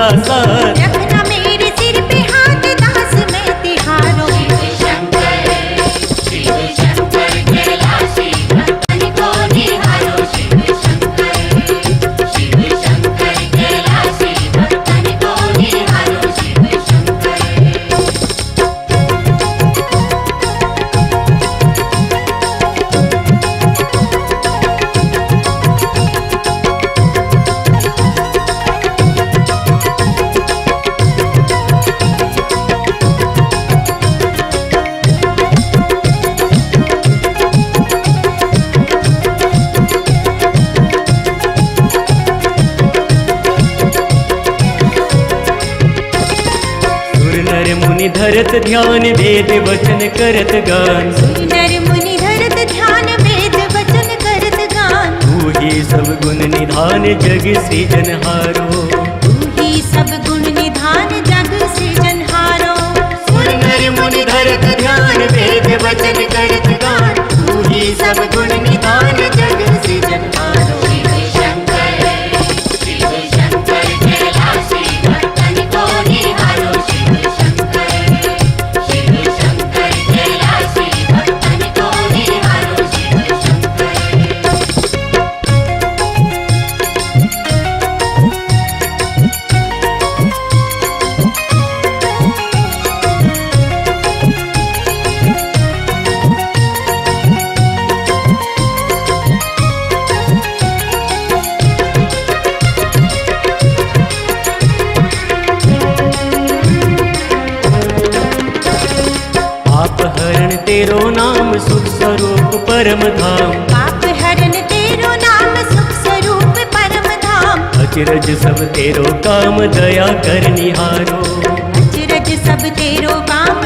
तेरा साथ। रखना मेरे सिर पे हाथ दास मैं तिहारो। मुनि धरत ध्यान वेद वचन करत गान। नर मुनि धरत ध्यान वेद वचन करत गान। तू ही सब गुण निधान जग सृजनहारो। तू ही सब गुण निधान जग सृजनहारो। नर मुनि धरत ध्यान वेद वचन करत गान। तू ही सब गुण निधान जग सृजनहारो। तेरो नाम सुख स्वरूप परम धाम। पाप हरण तेरो नाम सुख स्वरूप परम धाम। अचरज सब तेरो काम दया कर निहारो। अचरज सब तेरो काम